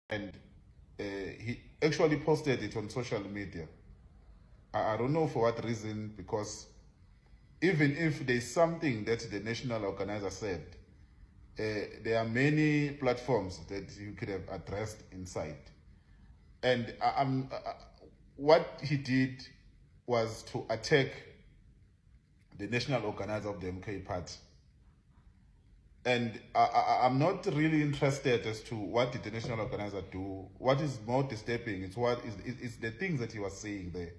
and he actually posted it on social media. I don't know for what reason, because even if there's something that the national organizer said, there are many platforms that you could have addressed inside. And what he did was to attack the national organizer of the MK party. And I'm not really interested as to what did the national organizer do. What is more disturbing is the things that he was saying there.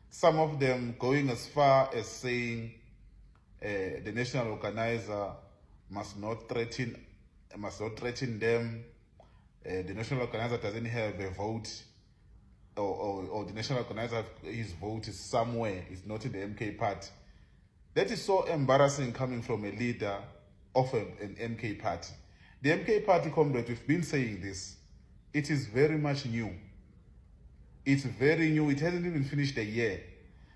Some of them going as far as saying the national organizer must not threaten them. The national organizer doesn't have a vote, or the national organizer, his vote is somewhere, it's not in the MK party. That is so embarrassing coming from a leader of an MK party. The MK party, comrade, we've been saying this. It is very much new. It's very new. It hasn't even finished a year.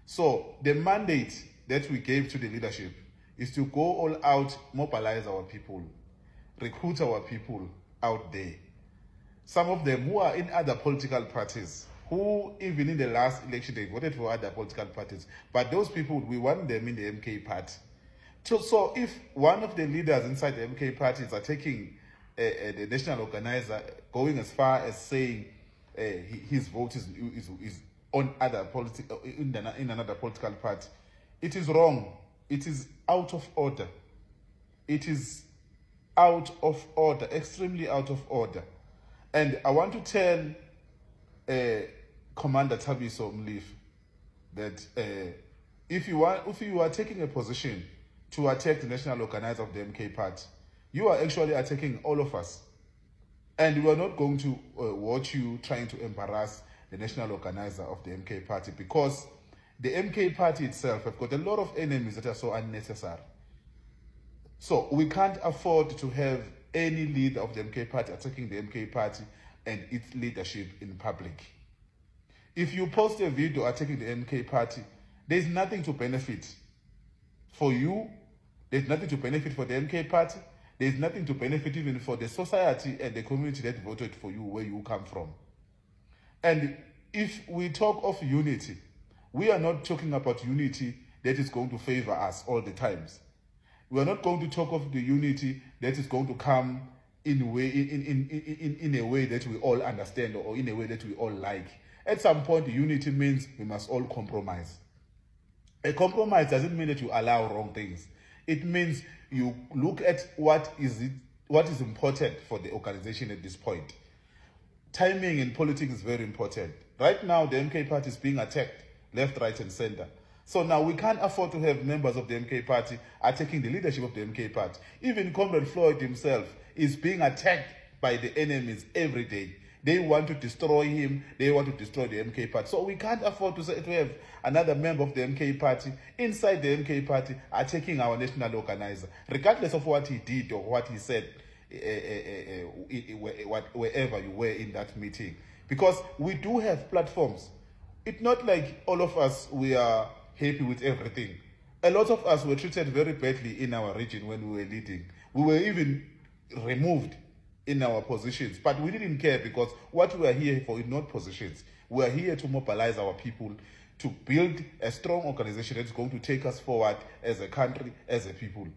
So the mandate that we gave to the leadership is to go all out, mobilize our people, recruit our people out there. Some of them who are in other political parties, who even in the last election they voted for other political parties, but those people, we want them in the MK party. So if one of the leaders inside the MK party is attacking the national organizer, going as far as saying his vote is on other in another political party, it is wrong. It is out of order. It is out of order, extremely out of order. And I want to tell Commander Thabiso Mlief that if you are taking a position to attack the national organizer of the MK party, you are actually attacking all of us. And we are not going to watch you trying to embarrass the national organizer of the MK party, because the MK party itself have got a lot of enemies that are so unnecessary. So we can't afford to have any leader of the MK party attacking the MK party and its leadership in public. If you post a video attacking the MK party, there's nothing to benefit for you. There's nothing to benefit for the MK party. There's nothing to benefit even for the society and the community that voted for you where you come from. And if we talk of unity, we are not talking about unity that is going to favor us all the times. We are not going to talk of the unity that is going to come in a way that we all understand, or in a way that we all like. At some point, unity means we must all compromise. A compromise doesn't mean that you allow wrong things. It means you look at what is important for the organization at this point. Timing in politics is very important. Right now, the MK party is being attacked left, right, and center. So now we can't afford to have members of the MK party attacking the leadership of the MK party. Even Comrade Floyd himself is being attacked by the enemies every day. They want to destroy him. They want to destroy the MK party. So we can't afford to have another member of the MK party inside the MK party attacking our national organizer, regardless of what he did or what he said, wherever you were in that meeting. Because we do have platforms. It's not like all of us, we are happy with everything. A lot of us were treated very badly in our region when we were leading. We were even removed in our positions, but we didn't care, because what we are here for is not positions. We are here to mobilize our people, to build a strong organization that's going to take us forward as a country, as a people.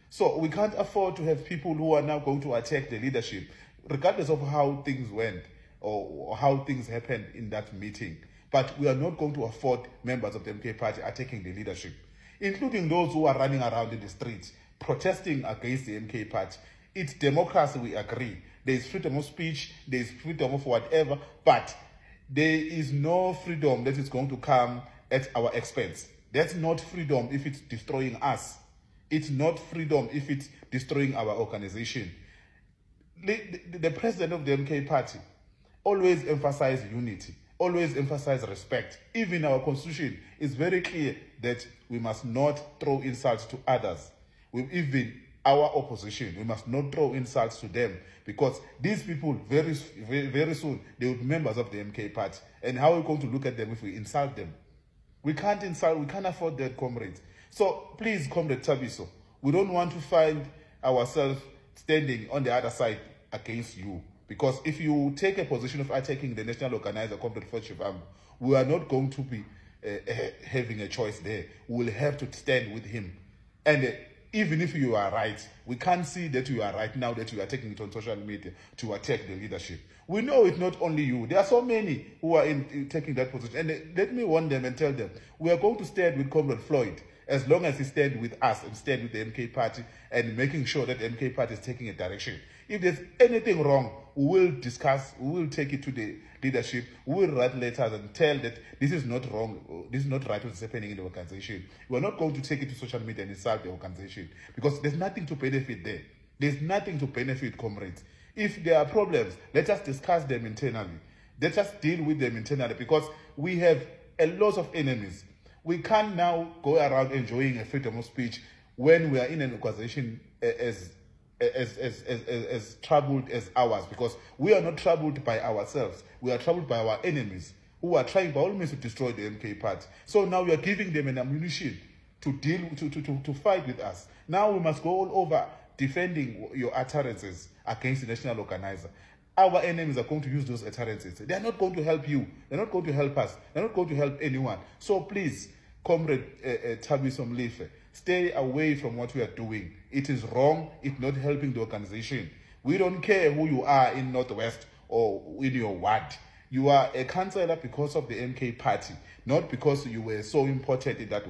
So we can't afford to have people who are now going to attack the leadership, regardless of how things went or how things happened in that meeting. But we are not going to afford members of the MK party attacking the leadership, including those who are running around in the streets protesting against the MK party. It's democracy, we agree. There is freedom of speech, there is freedom of whatever, but there is no freedom that is going to come at our expense. That's not freedom if it's destroying us. It's not freedom if it's destroying our organization. The president of the MK party always emphasized unity, always emphasize respect. Even our constitution is very clear that we must not throw insults to others. Even our opposition, we must not throw insults to them, because these people very soon they will be members of the MK party. And how are we going to look at them if we insult them? We can't insult, we can't afford that, comrades. So please, Comrade Thabiso, we don't want to find ourselves standing on the other side against you. Because if you take a position of attacking the national organizer, Comrade Shivambu, we are not going to be having a choice there. We will have to stand with him. And even if you are right, we can't see that you are right now that you are taking it on social media to attack the leadership. We know it's not only you. There are so many who are taking that position. And let me warn them and tell them, we are going to stand with Comrade Floyd as long as he stands with us and stand with the MK party and making sure that the MK party is taking a direction. If there's anything wrong, we will discuss, we will take it to the leadership, we will write letters and tell that this is not wrong, this is not right what's happening in the organization. We're not going to take it to social media and insult the organization because there's nothing to benefit there. There's nothing to benefit, comrades. If there are problems, let us discuss them internally. Let us deal with them internally because we have a lot of enemies. We can't now go around enjoying a freedom of speech when we are in an organization as troubled as ours, because we are not troubled by ourselves. We are troubled by our enemies who are trying by all means to destroy the MK party. So now we are giving them an ammunition to deal to fight with us. Now we must go all over defending your utterances against the national organizer. Our enemies are going to use those utterances. They are not going to help you. They're not going to help us. They're not going to help anyone. So please, Comrade Thabiso Mlife, stay away from what we are doing. It is wrong. It's not helping the organization. We don't care who you are in Northwest or in your ward. You are a councillor because of the MK party, not because you were so important in that